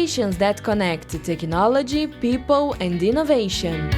Conversations that connect technology, people and innovation.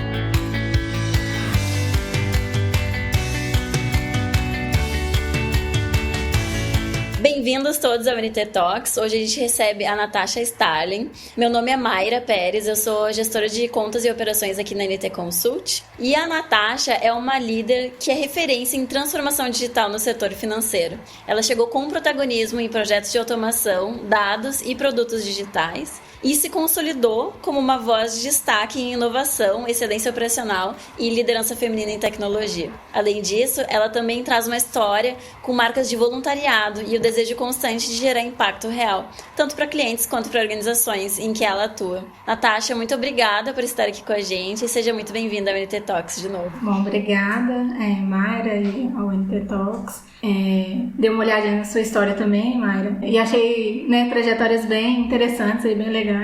Bem-vindos todos ao NT Talks. Hoje a gente recebe a Natasha Starling. Meu nome é Mayra Pérez, eu sou gestora de contas e operações aqui na NT Consult. E a Natasha é uma líder que é referência em transformação digital no setor financeiro. Ela chegou com protagonismo em projetos de automação, dados e produtos digitais e se consolidou como uma voz de destaque em inovação, excelência operacional e liderança feminina em tecnologia. Além disso, ela também traz uma história com marcas de voluntariado e o desejo constante de gerar impacto real, tanto para clientes quanto para organizações em que ela atua. Natasha, muito obrigada por estar aqui com a gente e seja muito bem-vinda ao NT Talks de novo. Bom, obrigada, Mayra, e ao NT Talks. Dei uma olhadinha na sua história também, Mayra, e achei trajetórias bem interessantes e bem legais.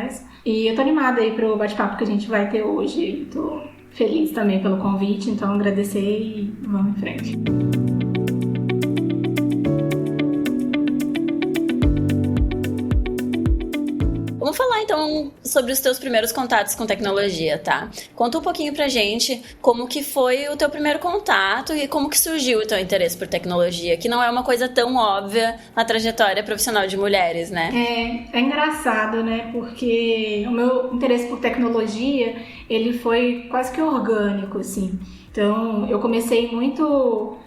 E eu tô animada aí pro bate-papo que a gente vai ter hoje. Tô feliz também pelo convite, então agradecer e vamos em frente. Vamos falar então sobre os teus primeiros contatos com tecnologia, tá? Conta um pouquinho pra gente como que foi o teu primeiro contato e como que surgiu o teu interesse por tecnologia, que não é uma coisa tão óbvia na trajetória profissional de mulheres, né? É engraçado, né? Porque o meu interesse por tecnologia, ele foi quase que orgânico, assim. Então, eu comecei muito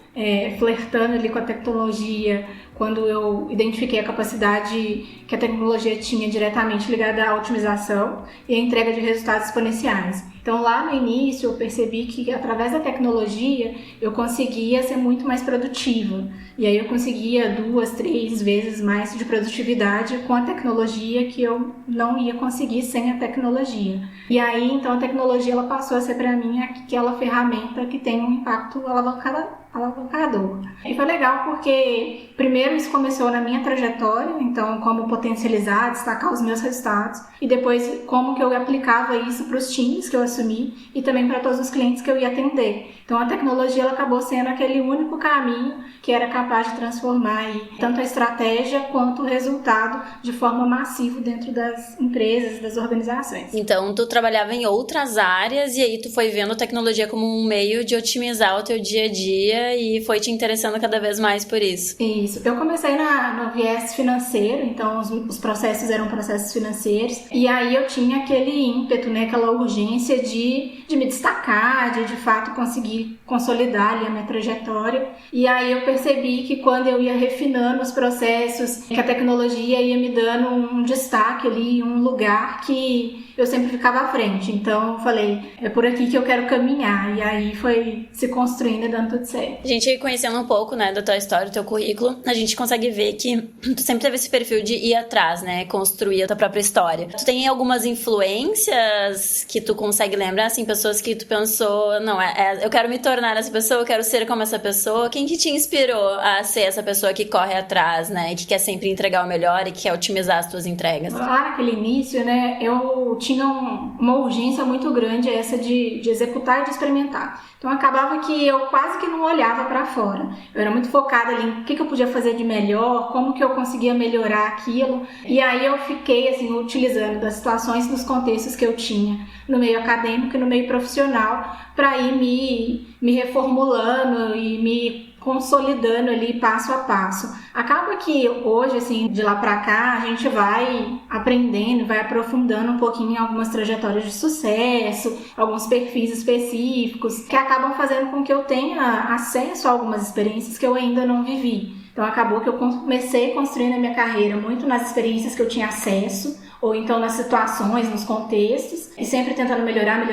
flertando ali com a tecnologia quando eu identifiquei a capacidade que a tecnologia tinha diretamente ligada à otimização e à entrega de resultados exponenciais. Então, lá no início, eu percebi que através da tecnologia eu conseguia ser muito mais produtiva. E aí eu conseguia 2, 3 vezes mais de produtividade com a tecnologia que eu não ia conseguir sem a tecnologia. E aí, então, a tecnologia ela passou a ser para mim aquela ferramenta que tem um impacto alavancador. E foi legal porque, primeiro, isso começou na minha trajetória, então, como potencializar, destacar os meus resultados, e depois, como que eu aplicava isso para os times que eu assumi e também para todos os clientes que eu ia atender. Então, a tecnologia ela acabou sendo aquele único caminho que era capaz de transformar aí, tanto a estratégia quanto o resultado de forma massiva dentro das empresas, das organizações. Então, tu trabalhava em outras áreas e aí tu foi vendo a tecnologia como um meio de otimizar o teu dia a dia e foi te interessando cada vez mais por isso. Isso. Eu comecei no viés financeiro, então os processos eram processos financeiros e aí eu tinha aquele ímpeto, aquela urgência de me destacar, de fato conseguir consolidar ali a minha trajetória. E aí eu percebi que quando eu ia refinando os processos, que a tecnologia ia me dando um destaque ali, um lugar que eu sempre ficava à frente. Então eu falei, é por aqui que eu quero caminhar. E aí foi se construindo e dando tudo certo. A gente conhecendo um pouco, da tua história, do teu currículo, a gente consegue ver que tu sempre teve esse perfil de ir atrás, construir a tua própria história. Tu tem algumas influências que tu consegue lembrar, assim, pessoas que tu pensou, não, eu quero me tornar essa pessoa, eu quero ser como essa pessoa. Quem que te inspirou a ser essa pessoa que corre atrás, e que quer sempre entregar o melhor e que quer otimizar as tuas entregas? Lá naquele início, eu tinha uma urgência muito grande essa de executar e de experimentar. Então acabava que eu quase que não olhava para fora. Eu era muito focada ali em o que eu podia fazer de melhor, como que eu conseguia melhorar aquilo. E aí eu fiquei assim utilizando das situações, dos contextos que eu tinha no meio acadêmico e no meio profissional para ir me reformulando e me consolidando ali passo a passo. Acaba que hoje, assim, de lá pra cá, a gente vai aprendendo, vai aprofundando um pouquinho em algumas trajetórias de sucesso, alguns perfis específicos, que acabam fazendo com que eu tenha acesso a algumas experiências que eu ainda não vivi. Então acabou que eu comecei construindo a minha carreira muito nas experiências que eu tinha acesso, ou então nas situações, nos contextos, e sempre tentando melhorar,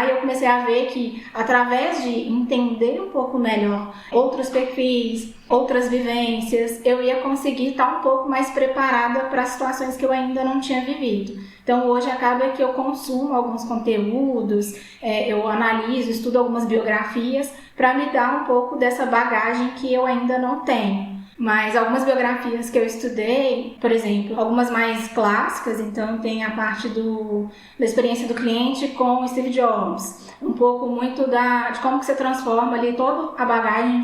e eu comecei a ver que através de entender um pouco melhor outros perfis, outras vivências, eu ia conseguir estar um pouco mais preparada para situações que eu ainda não tinha vivido. Então hoje acaba que eu consumo alguns conteúdos, eu analiso, estudo algumas biografias para me dar um pouco dessa bagagem que eu ainda não tenho. Mas algumas biografias que eu estudei, por exemplo, algumas mais clássicas, então tem a parte da experiência do cliente com o Steve Jobs. Um pouco muito de como que você transforma ali toda a bagagem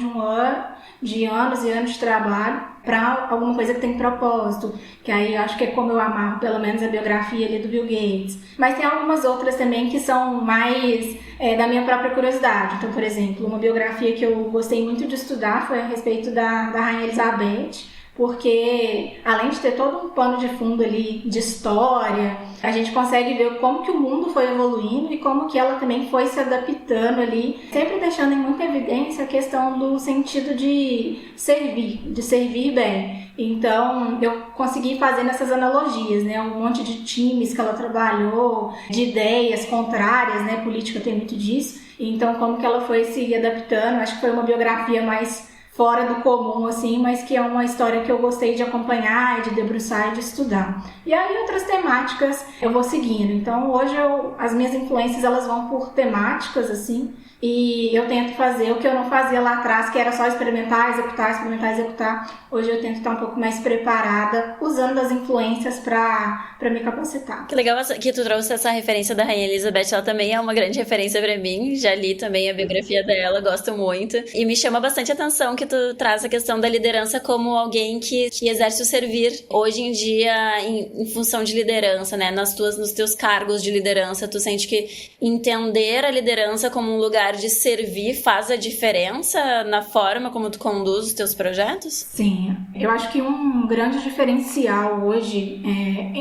de anos e anos de trabalho para alguma coisa que tem propósito, que aí eu acho que é como eu amarro pelo menos a biografia ali do Bill Gates. Mas tem algumas outras também que são mais da minha própria curiosidade. Então, por exemplo, uma biografia que eu gostei muito de estudar foi a respeito da Rainha Elizabeth, porque além de ter todo um pano de fundo ali de história, a gente consegue ver como que o mundo foi evoluindo e como que ela também foi se adaptando ali, sempre deixando em muita evidência a questão do sentido de servir bem. Então, eu consegui fazer essas analogias, né? Um monte de times que ela trabalhou, de ideias contrárias, né? Política tem muito disso. Então, como que ela foi se adaptando, acho que foi uma biografia mais fora do comum, assim, mas que é uma história que eu gostei de acompanhar, de debruçar e de estudar. E aí outras temáticas eu vou seguindo. Então hoje as minhas influências elas vão por temáticas, assim, e eu tento fazer o que eu não fazia lá atrás, que era só experimentar, executar. Hoje eu tento estar um pouco mais preparada, usando as influências para me capacitar. Que legal que tu trouxe essa referência da Rainha Elizabeth, ela também é uma grande referência para mim, já li também a biografia dela, gosto muito, e me chama bastante atenção que tu traz a questão da liderança como alguém que exerce o servir hoje em dia em função de liderança, né? Nos teus cargos de liderança, tu sente que entender a liderança como um lugar de servir faz a diferença na forma como tu conduz os teus projetos? Sim, eu acho que um grande diferencial hoje,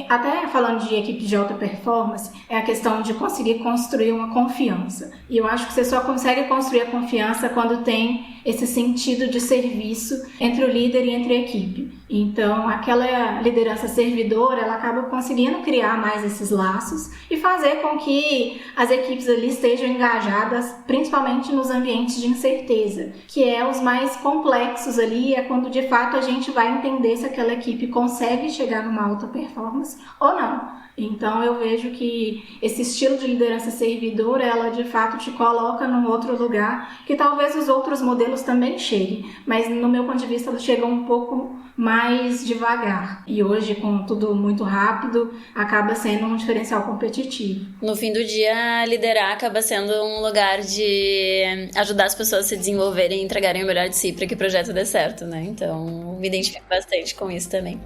até falando de equipe de alta performance, é a questão de conseguir construir uma confiança. E eu acho que você só consegue construir a confiança quando tem esse sentido de serviço entre o líder e entre a equipe. Então, aquela liderança servidora, ela acaba conseguindo criar mais esses laços e fazer com que as equipes ali estejam engajadas, principalmente nos ambientes de incerteza, que é os mais complexos ali, é quando de fato a gente vai entender se aquela equipe consegue chegar numa alta performance ou não. Então eu vejo que esse estilo de liderança servidora, ela de fato te coloca num outro lugar que talvez os outros modelos também cheguem, mas no meu ponto de vista ela chega um pouco mais devagar. E hoje, com tudo muito rápido, acaba sendo um diferencial competitivo. No fim do dia, liderar acaba sendo um lugar de ajudar as pessoas a se desenvolverem e entregarem o melhor de si para que o projeto dê certo, né? Então, me identifico bastante com isso também.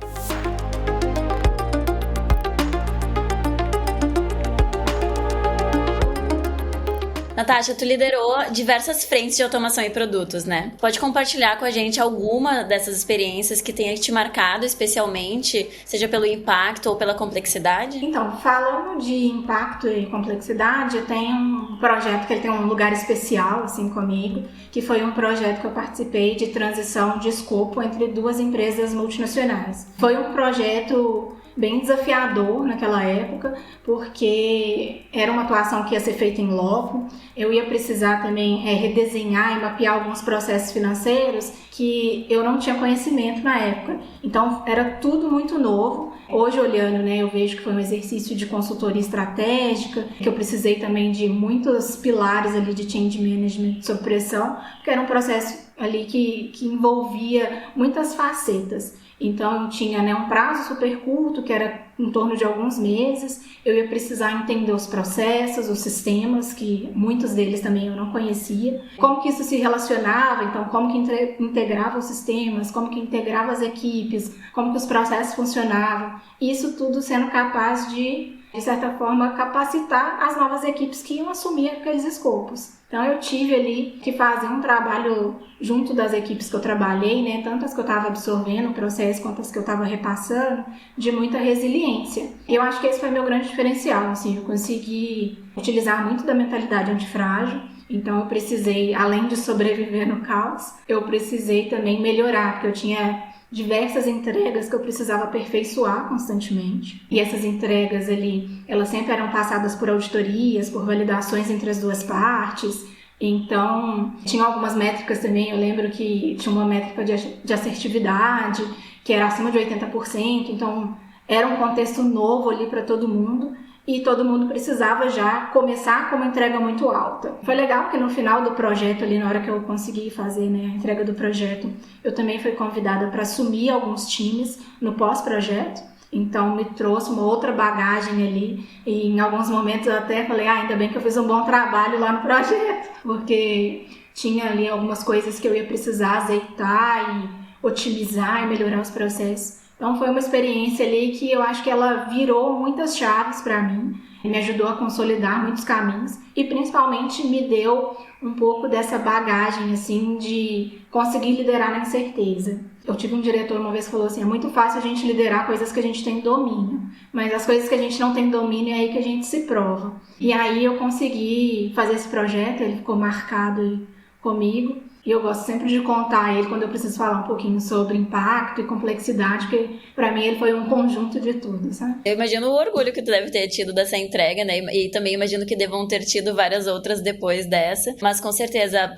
Natasha, tu liderou diversas frentes de automação e produtos, né? Pode compartilhar com a gente alguma dessas experiências que tenha te marcado especialmente, seja pelo impacto ou pela complexidade? Então, falando de impacto e complexidade, eu tenho um projeto que ele tem um lugar especial, assim, comigo, que foi um projeto que eu participei de transição de escopo entre duas empresas multinacionais. Foi um projeto bem desafiador naquela época, porque era uma atuação que ia ser feita em loco. Eu ia precisar também redesenhar e mapear alguns processos financeiros que eu não tinha conhecimento na época. Então, era tudo muito novo. Hoje, olhando, né, eu vejo que foi um exercício de consultoria estratégica, que eu precisei também de muitos pilares ali de change management sob pressão, porque era um processo ali que envolvia muitas facetas. Então, eu tinha, né, um prazo super curto, que era em torno de alguns meses. Eu ia precisar entender os processos, os sistemas, que muitos deles também eu não conhecia. Como que isso se relacionava, então, como que integrava os sistemas, como que integrava as equipes, como que os processos funcionavam. Isso tudo sendo capaz de certa forma, capacitar as novas equipes que iam assumir aqueles escopos. Então, eu tive ali que fazer um trabalho junto das equipes que eu trabalhei, né, tanto as que eu estava absorvendo o processo quanto as que eu estava repassando, de muita resiliência. E eu acho que esse foi meu grande diferencial, assim, eu consegui utilizar muito da mentalidade antifrágil. Então, eu precisei, além de sobreviver no caos, eu precisei também melhorar, porque eu tinha diversas entregas que eu precisava aperfeiçoar constantemente. E essas entregas ali, elas sempre eram passadas por auditorias, por validações entre as duas partes. Então, tinha algumas métricas também. Eu lembro que tinha uma métrica de assertividade, que era acima de 80%. Então, era um contexto novo ali para todo mundo. E todo mundo precisava já começar com uma entrega muito alta. Foi legal porque no final do projeto, ali na hora que eu consegui fazer, né, a entrega do projeto, eu também fui convidada para assumir alguns times no pós-projeto. Então me trouxe uma outra bagagem ali e em alguns momentos eu até falei, ainda bem que eu fiz um bom trabalho lá no projeto, porque tinha ali algumas coisas que eu ia precisar azeitar e otimizar e melhorar os processos. Então foi uma experiência ali que eu acho que ela virou muitas chaves para mim, me ajudou a consolidar muitos caminhos e principalmente me deu um pouco dessa bagagem assim de conseguir liderar na incerteza. Eu tive um diretor uma vez que falou assim, é muito fácil a gente liderar coisas que a gente tem domínio, mas as coisas que a gente não tem domínio é aí que a gente se prova. E aí eu consegui fazer esse projeto, ele ficou marcado comigo. E eu gosto sempre de contar ele quando eu preciso falar um pouquinho sobre impacto e complexidade, porque para mim ele foi um conjunto de tudo, sabe? Eu imagino o orgulho que tu deve ter tido dessa entrega, né? E também imagino que devam ter tido várias outras depois dessa. Mas com certeza,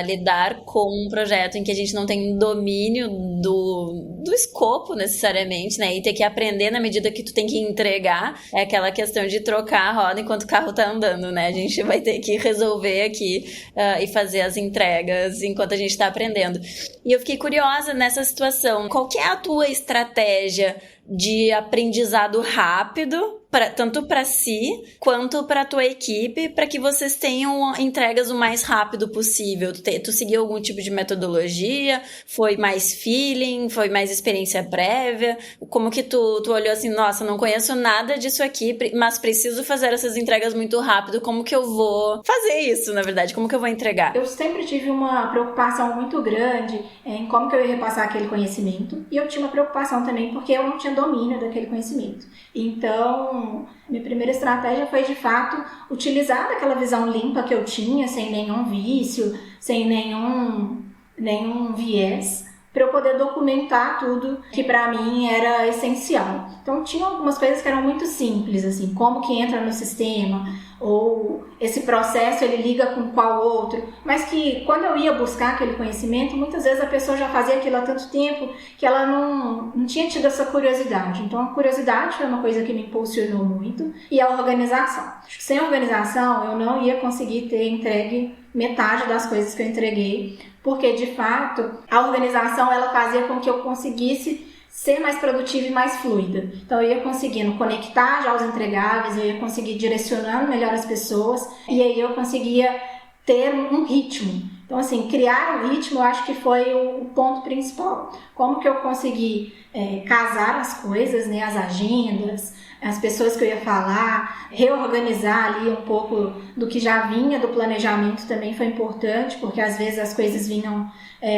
lidar com um projeto em que a gente não tem domínio do escopo necessariamente, né? E ter que aprender na medida que tu tem que entregar, é aquela questão de trocar a roda enquanto o carro tá andando, né? A gente vai ter que resolver aqui e fazer as entregas enquanto a gente está aprendendo. E eu fiquei curiosa nessa situação. Qual que é a tua estratégia de aprendizado rápido, tanto para si quanto para a tua equipe, para que vocês tenham entregas o mais rápido possível? Tu seguiu algum tipo de metodologia? Foi mais feeling? Foi mais experiência prévia? Como que tu olhou assim, nossa, não conheço nada disso aqui, mas preciso fazer essas entregas muito rápido, como que eu vou fazer isso, na verdade? Como que eu vou entregar? Eu sempre tive uma preocupação muito grande em como que eu ia repassar aquele conhecimento, e eu tinha uma preocupação também porque eu não tinha domínio daquele conhecimento. Então, minha primeira estratégia foi, de fato, utilizar aquela visão limpa que eu tinha, sem nenhum vício, sem nenhum viés, para eu poder documentar tudo que para mim era essencial. Então, tinha algumas coisas que eram muito simples, assim, como que entra no sistema, ou esse processo ele liga com qual outro, mas que quando eu ia buscar aquele conhecimento, muitas vezes a pessoa já fazia aquilo há tanto tempo que ela não tinha tido essa curiosidade. Então, a curiosidade foi uma coisa que me impulsionou muito, e a organização. Acho que sem organização eu não ia conseguir ter entregue metade das coisas que eu entreguei, porque, de fato, a organização ela fazia com que eu conseguisse ser mais produtiva e mais fluida. Então, eu ia conseguindo conectar já os entregáveis, eu ia conseguir direcionando melhor as pessoas, e aí eu conseguia ter um ritmo. Então, assim, criar um ritmo eu acho que foi o ponto principal. Como que eu consegui casar as coisas, né, as agendas, as pessoas que eu ia falar, reorganizar ali um pouco do que já vinha do planejamento também foi importante, porque às vezes as coisas vinham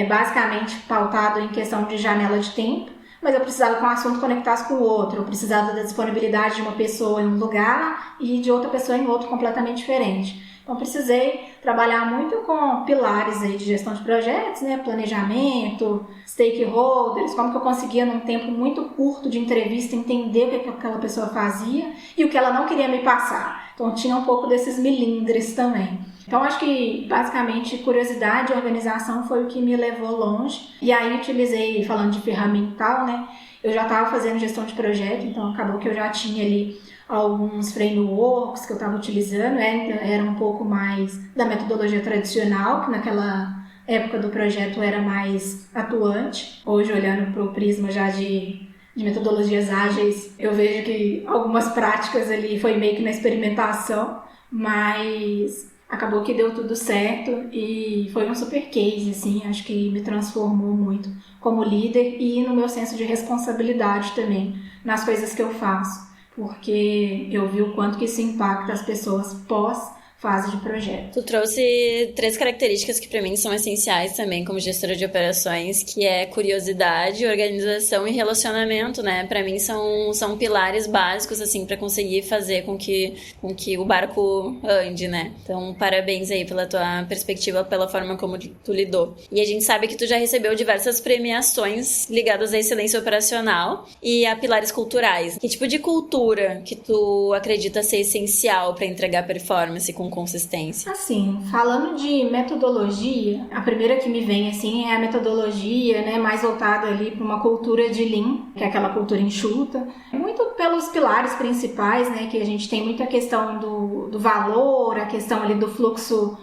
basicamente pautado em questão de janela de tempo, mas eu precisava que um assunto conectasse com o outro, eu precisava da disponibilidade de uma pessoa em um lugar e de outra pessoa em outro completamente diferente. Então, precisei trabalhar muito com pilares aí de gestão de projetos, né? Planejamento, stakeholders, como que eu conseguia, num tempo muito curto de entrevista, entender o que aquela pessoa fazia e o que ela não queria me passar. Então, tinha um pouco desses milindres também. Então, acho que, basicamente, curiosidade e organização foi o que me levou longe. E aí, utilizei, falando de ferramental, né? Eu já estava fazendo gestão de projeto, então acabou que eu já tinha ali alguns frameworks que eu estava utilizando, era um pouco mais da metodologia tradicional, que naquela época do projeto era mais atuante. Hoje, olhando para o prisma já de metodologias ágeis, eu vejo que algumas práticas ali foi meio que na experimentação, mas acabou que deu tudo certo e foi um super case, assim, acho que me transformou muito como líder e no meu senso de responsabilidade também nas coisas que eu faço, porque eu vi o quanto que isso impacta as pessoas pós-fase de projeto. Tu trouxe 3 características que para mim são essenciais também como gestora de operações, que é curiosidade, organização e relacionamento, né? Para mim são pilares básicos, assim, para conseguir fazer com que o barco ande, né? Então, parabéns aí pela tua perspectiva, pela forma como tu lidou. E a gente sabe que tu já recebeu diversas premiações ligadas à excelência operacional e a pilares culturais. Que tipo de cultura que tu acredita ser essencial para entregar performance com consistência? Assim, falando de metodologia, a primeira que me vem assim é a metodologia, né, mais voltada ali para uma cultura de Lean, que é aquela cultura enxuta, muito pelos pilares principais, né, que a gente tem muita questão do valor, a questão ali do fluxo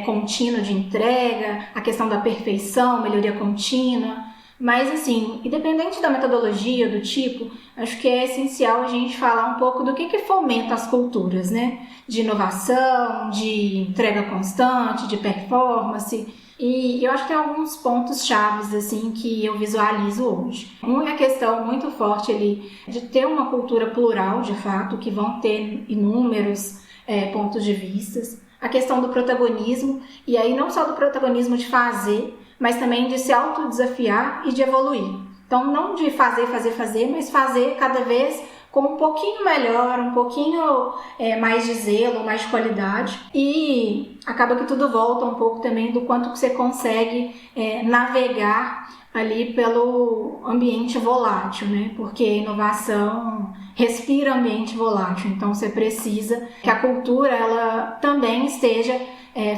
contínuo de entrega, a questão da perfeição, melhoria contínua. Mas, assim, independente da metodologia, do tipo, acho que é essencial a gente falar um pouco do que fomenta as culturas, né? De inovação, de entrega constante, de performance. E eu acho que tem alguns pontos chaves assim que eu visualizo hoje. Um é a questão muito forte ali de ter uma cultura plural, de fato, que vão ter inúmeros pontos de vista. A questão do protagonismo, e aí não só do protagonismo de fazer, mas também de se autodesafiar e de evoluir. Então, não de fazer, mas fazer cada vez com um pouquinho melhor, um pouquinho mais de zelo, mais de qualidade. E acaba que tudo volta um pouco também do quanto que você consegue navegar ali pelo ambiente volátil, né? Porque a inovação respira ambiente volátil, então você precisa que a cultura ela também esteja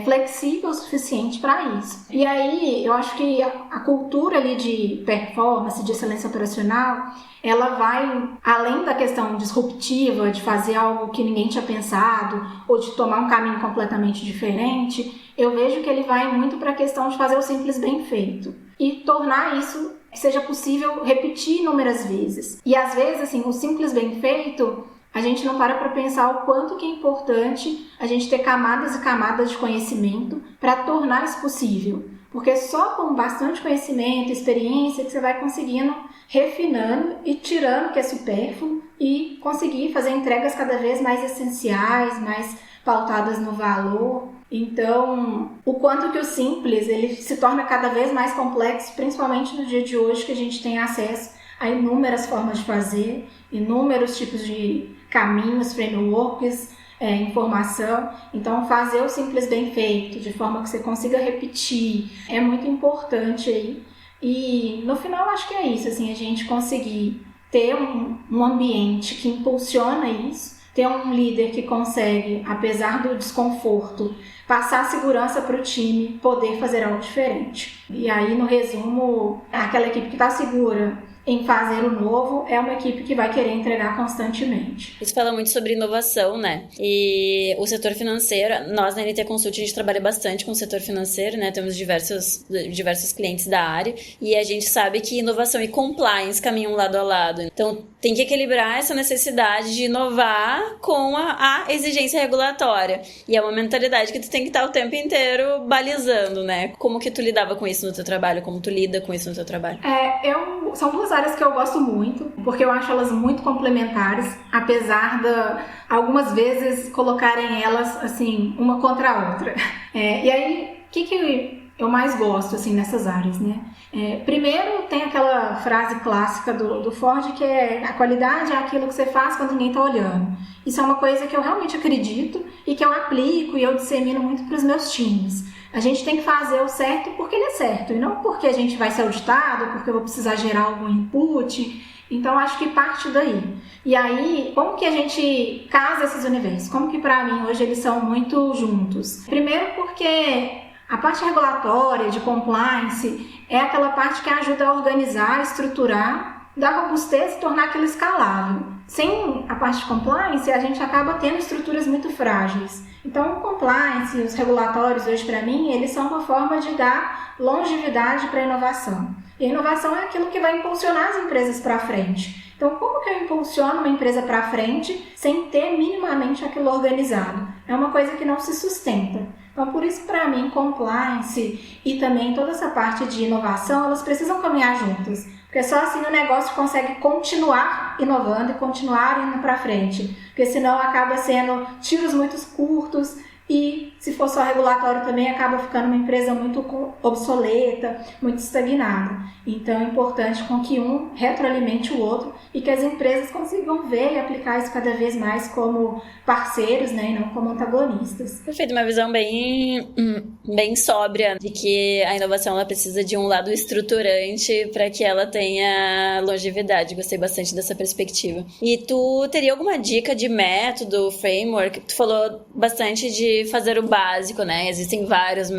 flexível o suficiente para isso. E aí eu acho que a cultura ali de performance, de excelência operacional, ela vai além da questão disruptiva, de fazer algo que ninguém tinha pensado, ou de tomar um caminho completamente diferente. Eu vejo que ele vai muito para a questão de fazer o simples bem feito e tornar isso que seja possível repetir inúmeras vezes. E às vezes, assim, o simples bem feito, a gente não para pensar o quanto que é importante a gente ter camadas e camadas de conhecimento para tornar isso possível. Porque só com bastante conhecimento, experiência, que você vai conseguindo refinando e tirando o que é supérfluo e conseguir fazer entregas cada vez mais essenciais, mais pautadas no valor. Então, o quanto que o simples ele se torna cada vez mais complexo, principalmente no dia de hoje, que a gente tem acesso a inúmeras formas de fazer, inúmeros tipos de caminhos, frameworks, informação. Então, fazer o simples bem feito, de forma que você consiga repetir, é muito importante aí. E, no final, acho que é isso, assim, a gente conseguir ter um ambiente que impulsiona isso, ter um líder que consegue, apesar do desconforto, passar segurança para o time, poder fazer algo diferente. E aí, no resumo, aquela equipe que está segura em fazer o novo é uma equipe que vai querer entregar constantemente. Isso fala muito sobre inovação, né? E o setor financeiro, nós na NT Consult, a gente trabalha bastante com o setor financeiro, né? Temos diversos clientes da área e a gente sabe que inovação e compliance caminham lado a lado. Então, tem que equilibrar essa necessidade de inovar com a exigência regulatória. E é uma mentalidade que tu tem que estar o tempo inteiro balizando, né? Como que tu lidava com isso no teu trabalho? Como tu lida com isso no teu trabalho? São duas áreas que eu gosto muito, porque eu acho elas muito complementares, apesar de algumas vezes colocarem elas assim, uma contra a outra. E aí, o que eu mais gosto assim, nessas áreas, né? Primeiro, tem aquela frase clássica do Ford, que é: a qualidade é aquilo que você faz quando ninguém está olhando. Isso é uma coisa que eu realmente acredito e que eu aplico e eu dissemino muito para os meus times. A gente tem que fazer o certo porque ele é certo, e não porque a gente vai ser auditado, porque eu vou precisar gerar algum input. Então, acho que parte daí. E aí, como que a gente casa esses universos? Como que, para mim, hoje eles são muito juntos? Primeiro porque a parte regulatória, de compliance, é aquela parte que ajuda a organizar, estruturar, dar robustez e tornar aquilo escalável. Sem a parte de compliance, a gente acaba tendo estruturas muito frágeis. Então, o compliance e os regulatórios, hoje, para mim, eles são uma forma de dar longevidade para a inovação. E a inovação é aquilo que vai impulsionar as empresas para frente. Então, como que eu impulsiono uma empresa para frente sem ter minimamente aquilo organizado? É uma coisa que não se sustenta. Então, por isso, para mim, compliance e também toda essa parte de inovação, elas precisam caminhar juntas. Porque só assim o negócio consegue continuar inovando e continuar indo para frente. Porque senão acaba sendo tiros muito curtos e, se for só regulatório também, acaba ficando uma empresa muito obsoleta, muito estagnada. Então é importante com que um retroalimente o outro e que as empresas consigam ver e aplicar isso cada vez mais como parceiros, né, e não como antagonistas. Perfeito, uma visão bem sóbria de que a inovação ela precisa de um lado estruturante para que ela tenha longevidade. Gostei bastante dessa perspectiva. E tu teria alguma dica de método, framework? Tu falou bastante de fazer o básico, né? Existem várias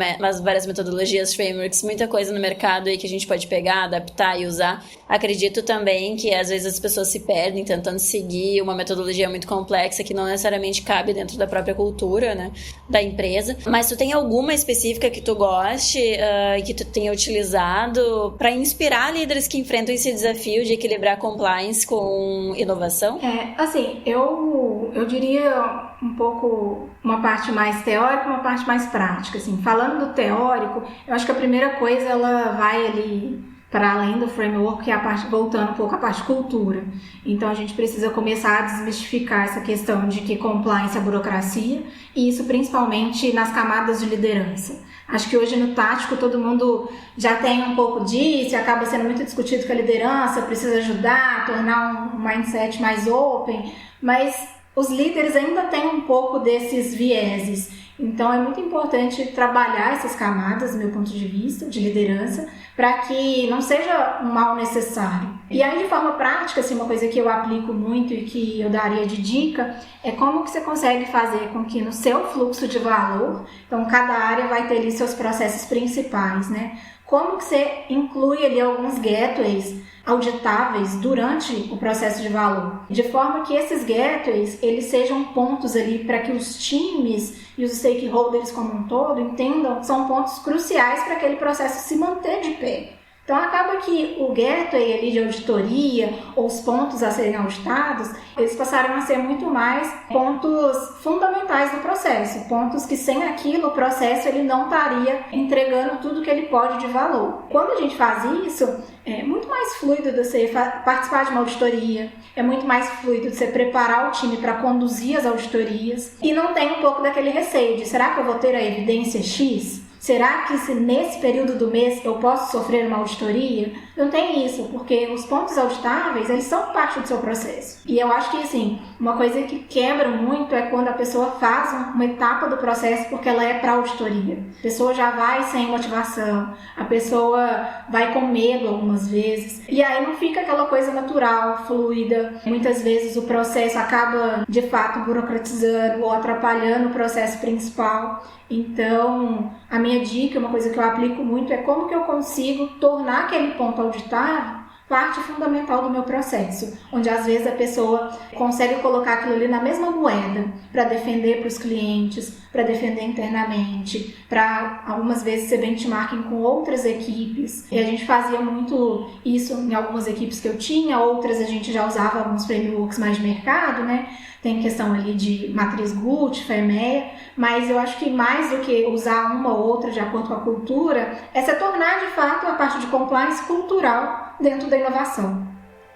metodologias, frameworks, muita coisa no mercado aí que a gente pode pegar, adaptar e usar. Acredito também que às vezes as pessoas se perdem tentando seguir uma metodologia muito complexa que não necessariamente cabe dentro da própria cultura, né, da empresa. Mas tu tem alguma específica que tu goste e que tu tenha utilizado para inspirar líderes que enfrentam esse desafio de equilibrar compliance com inovação? Assim, eu eu diria um pouco uma parte mais teórica e uma parte mais prática. Assim. Falando do teórico, eu acho que a primeira coisa ela vai ali para além do framework, que é a parte, voltando um pouco à parte cultura. Então a gente precisa começar a desmistificar essa questão de que compliance é burocracia, e isso principalmente nas camadas de liderança. Acho que hoje no tático todo mundo já tem um pouco disso, e acaba sendo muito discutido que a liderança precisa ajudar, tornar um mindset mais open, mas os líderes ainda têm um pouco desses vieses. Então é muito importante trabalhar essas camadas, do meu ponto de vista, de liderança, para que não seja um mal necessário. E aí, de forma prática, assim, uma coisa que eu aplico muito e que eu daria de dica é como que você consegue fazer com que no seu fluxo de valor, então cada área vai ter ali seus processos principais, né? Como que você inclui ali alguns gateways auditáveis durante o processo de valor, de forma que esses gateways eles sejam pontos ali para que os times e os stakeholders como um todo entendam que são pontos cruciais para aquele processo se manter de pé. Então acaba que o gateway ali de auditoria ou os pontos a serem auditados, eles passaram a ser muito mais pontos fundamentais do processo, pontos que sem aquilo o processo ele não estaria entregando tudo que ele pode de valor. Quando a gente faz isso, é muito mais fluido de você participar de uma auditoria, é muito mais fluido de você preparar o time para conduzir as auditorias e não tem um pouco daquele receio de será que eu vou ter a evidência X? Será que se nesse período do mês eu posso sofrer uma auditoria? Não tem isso, porque os pontos auditáveis, eles são parte do seu processo. E eu acho que, assim, uma coisa que quebra muito é quando a pessoa faz uma etapa do processo porque ela é para auditoria. A pessoa já vai sem motivação, a pessoa vai com medo algumas vezes, e aí não fica aquela coisa natural, fluida. Muitas vezes o processo acaba, de fato, burocratizando ou atrapalhando o processo principal. Então, a minha dica, uma coisa que eu aplico muito é como que eu consigo tornar aquele ponto auditável parte fundamental do meu processo, onde às vezes a pessoa consegue colocar aquilo ali na mesma moeda para defender para os clientes, para defender internamente, para algumas vezes ser benchmarking com outras equipes. E a gente fazia muito isso em algumas equipes que eu tinha, outras a gente já usava alguns frameworks mais de mercado, né? Tem questão ali de matriz GUT, FEMEA, mas eu acho que mais do que usar uma ou outra de acordo com a cultura, é se tornar de fato a parte de compliance cultural dentro da inovação.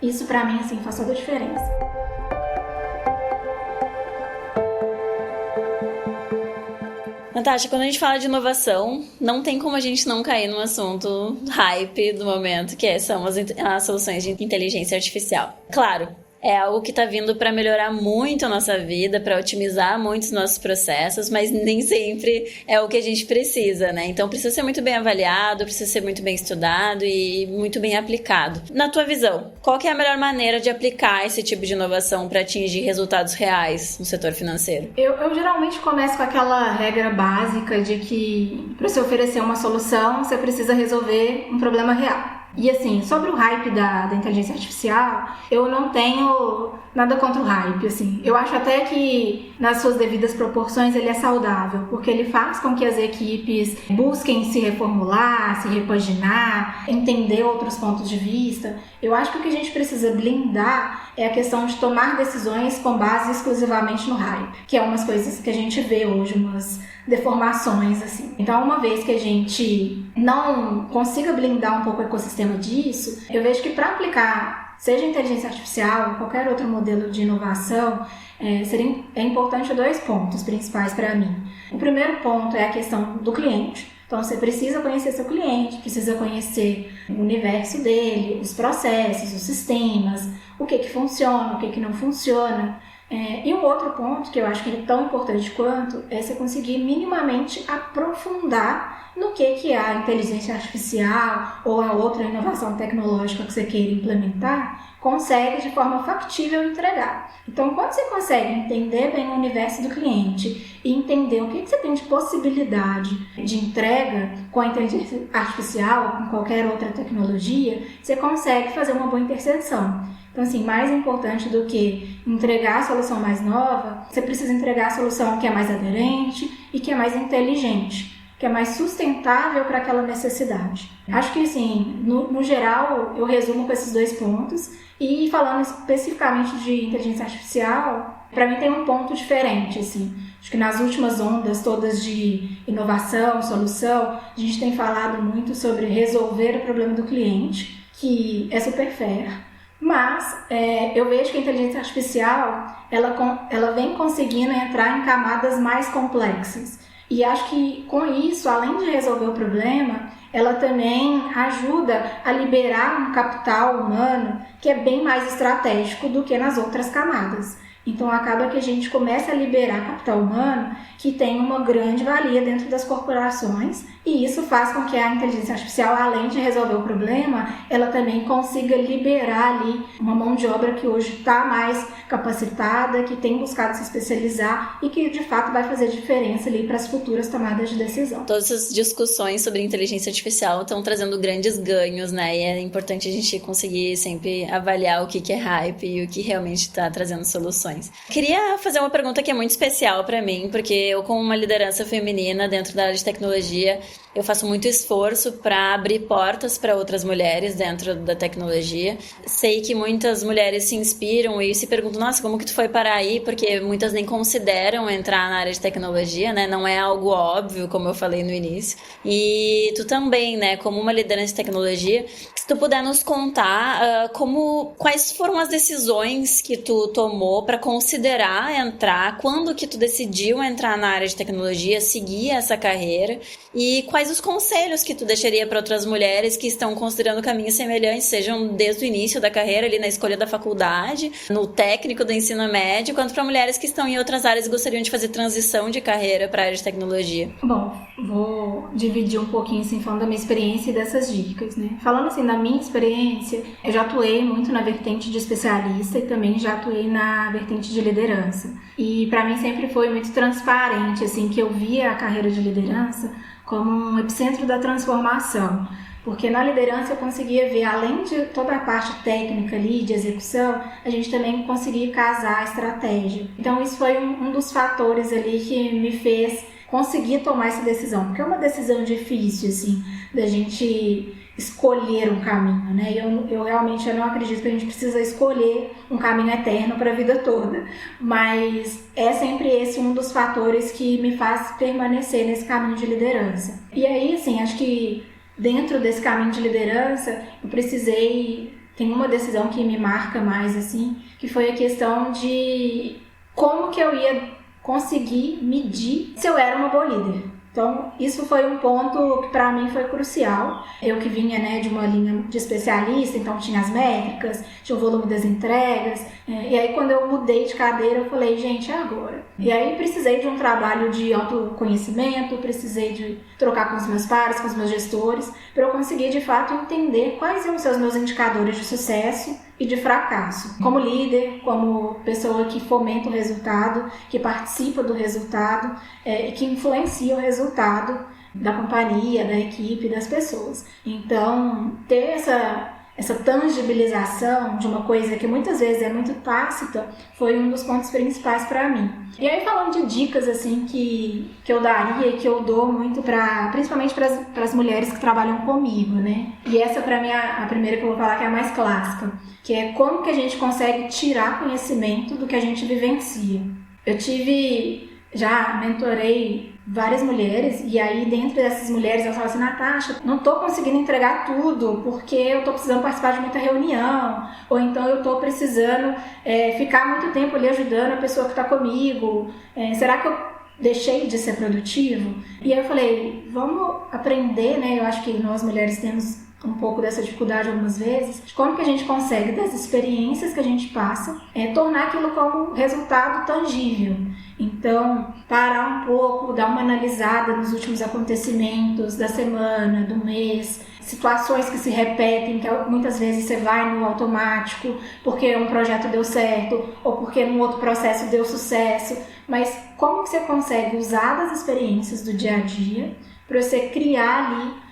Isso para mim assim, faz toda a diferença. Natasha, quando a gente fala de inovação, não tem como a gente não cair num assunto hype do momento, que são as soluções de inteligência artificial. Claro, é algo que está vindo para melhorar muito a nossa vida, para otimizar muito os nossos processos, mas nem sempre é o que a gente precisa, né? Então precisa ser muito bem avaliado, precisa ser muito bem estudado e muito bem aplicado. Na tua visão, qual que é a melhor maneira de aplicar esse tipo de inovação para atingir resultados reais no setor financeiro? Eu geralmente começo com aquela regra básica de que para você oferecer uma solução, você precisa resolver um problema real. E assim, sobre o hype da inteligência artificial, eu não tenho nada contra o hype, assim. Eu acho até que, nas suas devidas proporções, ele é saudável, porque ele faz com que as equipes busquem se reformular, se repaginar, entender outros pontos de vista. Eu acho que o que a gente precisa blindar é a questão de tomar decisões com base exclusivamente no hype, que é umas coisas que a gente vê hoje, umas deformações, assim. Então, uma vez que a gente não consiga blindar um pouco o ecossistema disso, eu vejo que para aplicar, seja inteligência artificial ou qualquer outro modelo de inovação, é importante 2 pontos principais para mim. O primeiro ponto é a questão do cliente. Então, você precisa conhecer seu cliente, precisa conhecer o universo dele, os processos, os sistemas, o que funciona, o que não funciona. E um outro ponto que eu acho que é tão importante quanto é você conseguir minimamente aprofundar no que é a inteligência artificial ou a outra inovação tecnológica que você queira implementar, consegue de forma factível entregar. Então, quando você consegue entender bem o universo do cliente e entender o que você tem de possibilidade de entrega com a inteligência artificial ou com qualquer outra tecnologia, você consegue fazer uma boa interseção. Então, assim, mais importante do que entregar a solução mais nova, você precisa entregar a solução que é mais aderente e que é mais inteligente. que é mais sustentável para aquela necessidade. Acho que, assim, no geral, eu resumo com esses 2 pontos. E falando especificamente de inteligência artificial, para mim tem um ponto diferente, assim. Acho que nas últimas ondas todas de inovação, solução, a gente tem falado muito sobre resolver o problema do cliente, que é super fair. Mas eu vejo que a inteligência artificial ela vem conseguindo entrar em camadas mais complexas. E acho que com isso, além de resolver o problema, ela também ajuda a liberar um capital humano que é bem mais estratégico do que nas outras camadas. Então acaba que a gente começa a liberar capital humano que tem uma grande valia dentro das corporações, e isso faz com que a inteligência artificial, além de resolver o problema, ela também consiga liberar ali uma mão de obra que hoje está mais capacitada, que tem buscado se especializar e que de fato vai fazer diferença ali para as futuras tomadas de decisão. Todas essas discussões sobre inteligência artificial estão trazendo grandes ganhos, né? E é importante a gente conseguir sempre avaliar o que é hype e o que realmente está trazendo soluções. Queria fazer uma pergunta que é muito especial para mim, porque eu, como uma liderança feminina dentro da área de tecnologia, eu faço muito esforço para abrir portas para outras mulheres dentro da tecnologia. Sei que muitas mulheres se inspiram e se perguntam, nossa, como que tu foi parar aí? Porque muitas nem consideram entrar na área de tecnologia, né? Não é algo óbvio, como eu falei no início. E tu também, né? Como uma liderança de tecnologia, se tu puder nos contar quais foram as decisões que tu tomou para considerar entrar, quando que tu decidiu entrar na área de tecnologia, seguir essa carreira, e quais os conselhos que tu deixaria para outras mulheres que estão considerando caminhos semelhantes, sejam desde o início da carreira, ali na escolha da faculdade, no técnico do ensino médio, quanto para mulheres que estão em outras áreas e gostariam de fazer transição de carreira para a área de tecnologia? Bom, vou dividir um pouquinho assim, falando da minha experiência e dessas dicas, né? Falando assim da minha experiência, eu já atuei muito na vertente de especialista e também já atuei na vertente de liderança. E para mim sempre foi muito transparente, assim, que eu via a carreira de liderança como um epicentro da transformação. Porque na liderança eu conseguia ver, além de toda a parte técnica ali, de execução, a gente também conseguia casar a estratégia. Então isso foi um dos fatores ali que me fez conseguir tomar essa decisão. Porque é uma decisão difícil, assim, da gente escolher um caminho, né? Eu realmente não acredito que a gente precisa escolher um caminho eterno para a vida toda. Mas é sempre esse um dos fatores que me faz permanecer nesse caminho de liderança. E aí, assim, acho que dentro desse caminho de liderança, eu tem uma decisão que me marca mais, assim, que foi a questão de como que eu ia conseguir medir se eu era uma boa líder. Então, isso foi um ponto que para mim foi crucial. Eu que vinha, né, de uma linha de especialista, então tinha as métricas, tinha o volume das entregas. E aí, quando eu mudei de cadeira, eu falei, gente, é agora. E aí, precisei de um trabalho de autoconhecimento, precisei de trocar com os meus pares, com os meus gestores, para eu conseguir, de fato, entender quais iam ser os meus indicadores de sucesso e de fracasso. Como líder, como pessoa que fomenta o resultado, que participa do resultado e que influencia o resultado da companhia, da equipe, das pessoas. Então, ter essa tangibilização de uma coisa que muitas vezes é muito tácita foi um dos pontos principais para mim. E aí, falando de dicas assim que eu daria e que eu dou muito principalmente para as mulheres que trabalham comigo, né? E essa para mim a primeira que eu vou falar que é a mais clássica, que é como que a gente consegue tirar conhecimento do que a gente vivencia. Eu já mentorei várias mulheres, e aí dentro dessas mulheres elas falam assim, Natasha, não tô conseguindo entregar tudo porque eu tô precisando participar de muita reunião, ou então eu tô precisando ficar muito tempo ali ajudando a pessoa que tá comigo, será que eu deixei de ser produtivo? E aí eu falei, vamos aprender, né? Eu acho que nós mulheres temos um pouco dessa dificuldade algumas vezes, de como que a gente consegue, das experiências que a gente passa, tornar aquilo como resultado tangível. Então, parar um pouco, dar uma analisada nos últimos acontecimentos da semana, do mês, situações que se repetem, que muitas vezes você vai no automático porque um projeto deu certo ou porque num outro processo deu sucesso, mas como que você consegue usar das experiências do dia a dia para você criar ali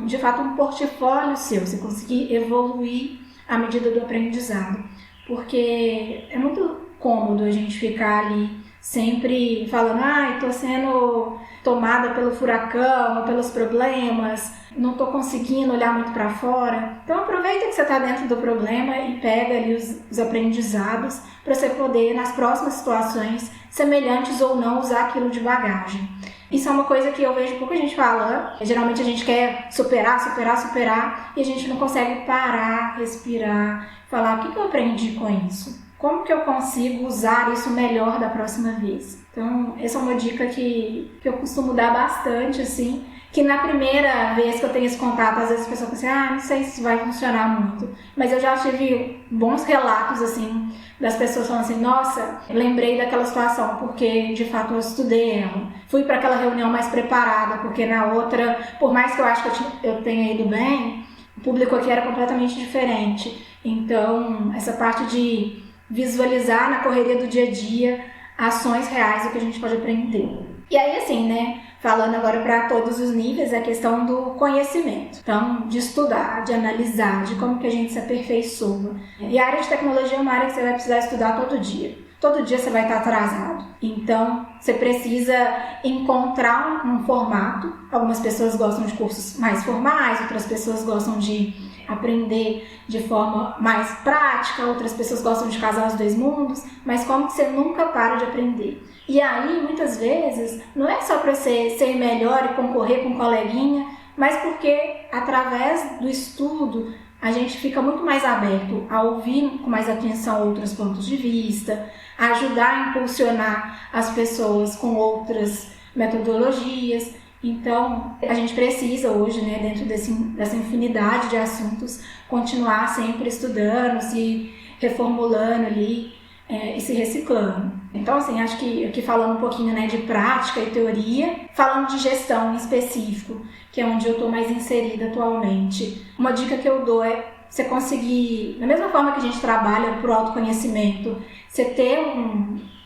de fato um portfólio seu, você conseguir evoluir à medida do aprendizado, porque é muito cômodo a gente ficar ali sempre falando, tô sendo tomada pelo furacão, pelos problemas, não tô conseguindo olhar muito para fora. Então aproveita que você está dentro do problema e pega ali os aprendizados para você poder, nas próximas situações, semelhantes ou não, usar aquilo de bagagem. Isso é uma coisa que eu vejo pouca gente falando. Geralmente a gente quer superar e a gente não consegue parar, respirar, falar o que eu aprendi com isso? Como que eu consigo usar isso melhor da próxima vez? Então, essa é uma dica que eu costumo dar bastante, assim, que na primeira vez que eu tenho esse contato, às vezes as pessoas falam assim, não sei se vai funcionar muito, mas eu já tive bons relatos, assim, das pessoas falando assim, nossa, lembrei daquela situação, porque de fato eu estudei ela, fui para aquela reunião mais preparada, porque na outra, por mais que eu acho que eu tenha ido bem, o público aqui era completamente diferente. Então, essa parte de visualizar na correria do dia a dia ações reais do que a gente pode aprender. E aí, assim, né, falando agora para todos os níveis, a questão do conhecimento. Então, de estudar, de analisar, de como que a gente se aperfeiçoa. E a área de tecnologia é uma área que você vai precisar estudar todo dia. Todo dia você vai estar atrasado. Então, você precisa encontrar um formato. Algumas pessoas gostam de cursos mais formais, outras pessoas gostam de aprender de forma mais prática, outras pessoas gostam de casar os dois mundos, mas como que você nunca para de aprender? E aí, muitas vezes, não é só para você ser melhor e concorrer com um coleguinha, mas porque, através do estudo, a gente fica muito mais aberto a ouvir com mais atenção outros pontos de vista, a ajudar a impulsionar as pessoas com outras metodologias. Então, a gente precisa hoje, né, dentro dessa infinidade de assuntos, continuar sempre estudando, se reformulando ali e se reciclando. Então, assim, acho que aqui falando um pouquinho, né, de prática e teoria, falando de gestão em específico, que é onde eu estou mais inserida atualmente. Uma dica que eu dou é você conseguir, da mesma forma que a gente trabalha para o autoconhecimento, você ter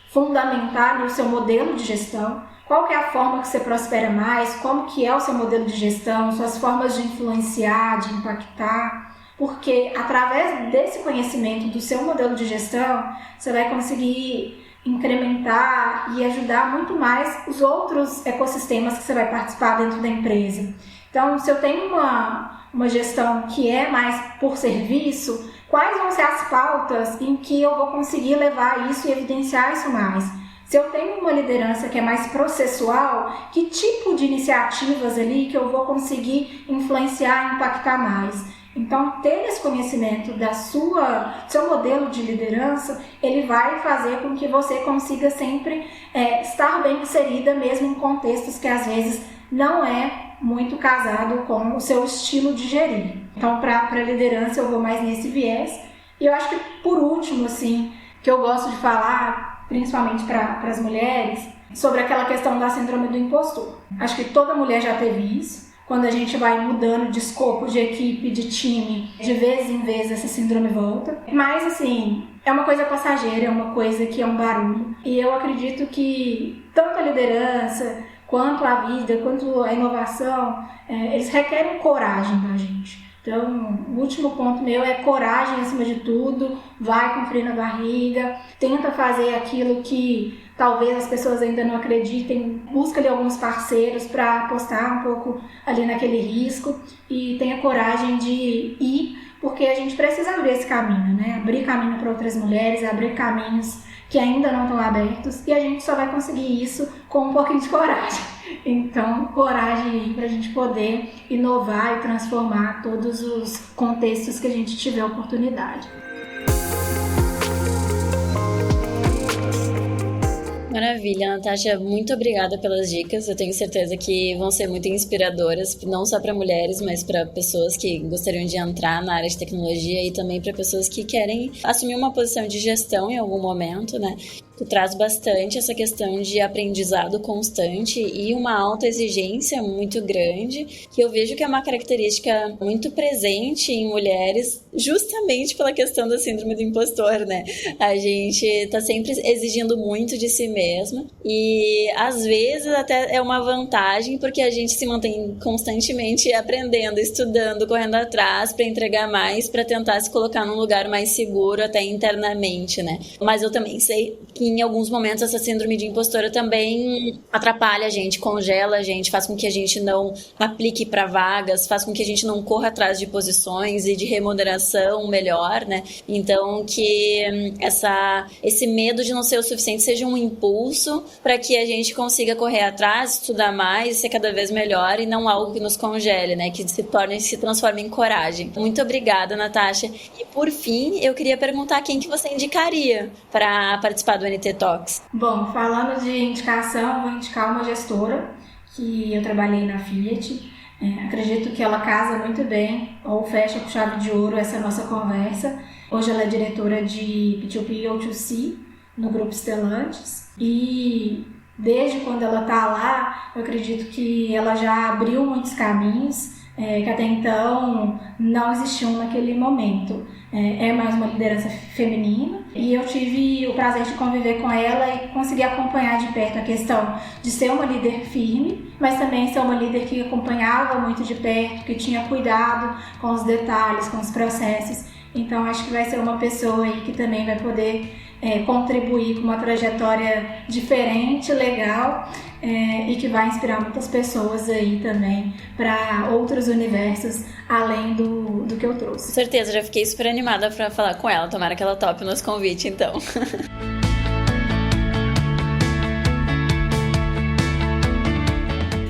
fundamentar o seu modelo de gestão. Qual que é a forma que você prospera mais? Como que é o seu modelo de gestão? Suas formas de influenciar, de impactar? Porque através desse conhecimento do seu modelo de gestão, você vai conseguir incrementar e ajudar muito mais os outros ecossistemas que você vai participar dentro da empresa. Então, se eu tenho uma gestão que é mais por serviço, quais vão ser as pautas em que eu vou conseguir levar isso e evidenciar isso mais? Se eu tenho uma liderança que é mais processual, que tipo de iniciativas ali que eu vou conseguir influenciar e impactar mais? Então, ter esse conhecimento do seu modelo de liderança, ele vai fazer com que você consiga sempre estar bem inserida, mesmo em contextos que às vezes não é muito casado com o seu estilo de gerir. Então, para a liderança, eu vou mais nesse viés. E eu acho que, por último, assim, que eu gosto de falar, principalmente para as mulheres, sobre aquela questão da síndrome do impostor. Acho que toda mulher já teve isso. Quando a gente vai mudando de escopo, de equipe, de time, de vez em vez essa síndrome volta. Mas, assim, é uma coisa passageira, é uma coisa que é um barulho. E eu acredito que tanto a liderança, quanto a vida, quanto a inovação, eles requerem coragem da gente. Então, o último ponto meu é coragem acima de tudo, vai com frio na barriga, tenta fazer aquilo que talvez as pessoas ainda não acreditem, busca ali alguns parceiros para apostar um pouco ali naquele risco e tenha coragem de ir, porque a gente precisa abrir esse caminho, né? Abrir caminho para outras mulheres, abrir caminhos que ainda não estão abertos, e a gente só vai conseguir isso com um pouquinho de coragem. Então, coragem para a gente poder inovar e transformar todos os contextos que a gente tiver oportunidade. Maravilha, Natasha, muito obrigada pelas dicas. Eu tenho certeza que vão ser muito inspiradoras, não só para mulheres, mas para pessoas que gostariam de entrar na área de tecnologia e também para pessoas que querem assumir uma posição de gestão em algum momento, né? Tu traz bastante essa questão de aprendizado constante e uma autoexigência muito grande, que eu vejo que é uma característica muito presente em mulheres, justamente pela questão da síndrome do impostor, né? A gente tá sempre exigindo muito de si mesma e às vezes até é uma vantagem porque a gente se mantém constantemente aprendendo, estudando, correndo atrás para entregar mais, para tentar se colocar num lugar mais seguro até internamente, né? Mas eu também sei que em alguns momentos essa síndrome de impostora também atrapalha a gente, congela a gente, faz com que a gente não aplique para vagas, faz com que a gente não corra atrás de posições e de remuneração melhor, né? Então, que esse medo de não ser o suficiente seja um impulso para que a gente consiga correr atrás, estudar mais, ser cada vez melhor e não algo que nos congele, né? Que se transforme em coragem. Muito obrigada, Natasha. E por fim, eu queria perguntar quem que você indicaria para participar do NT Talks. Bom, falando de indicação, vou indicar uma gestora que eu trabalhei na Fiat. Acredito que ela casa muito bem, ou fecha com chave de ouro essa nossa conversa. Hoje ela é diretora de P2P O2C no Grupo Stellantis. E desde quando ela está lá, eu acredito que ela já abriu muitos caminhos que até então não existiam naquele momento. É mais uma liderança feminina e eu tive o prazer de conviver com ela e conseguir acompanhar de perto a questão de ser uma líder firme, mas também ser uma líder que acompanhava muito de perto, que tinha cuidado com os detalhes, com os processos. Então acho que vai ser uma pessoa aí que também vai poder contribuir com uma trajetória diferente, legal, e que vai inspirar muitas pessoas aí também para outros universos além do que eu trouxe. Com certeza, já fiquei super animada para falar com ela, tomara que ela tope o nosso convite então.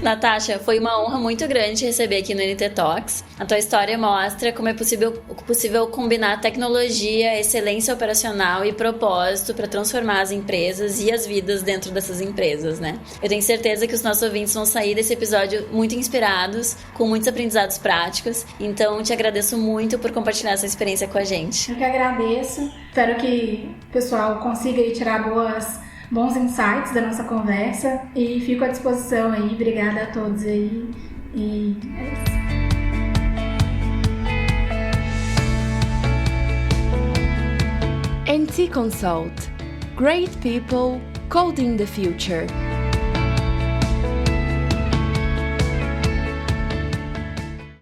Natasha, foi uma honra muito grande te receber aqui no NT Talks. A tua história mostra como é possível combinar tecnologia, excelência operacional e propósito para transformar as empresas e as vidas dentro dessas empresas, né? Eu tenho certeza que os nossos ouvintes vão sair desse episódio muito inspirados, com muitos aprendizados práticos. Então, te agradeço muito por compartilhar essa experiência com a gente. Eu que agradeço. Espero que o pessoal consiga aí tirar bons insights da nossa conversa e fico à disposição aí. Obrigada a todos aí e é isso. NT Consult. Great people coding the future.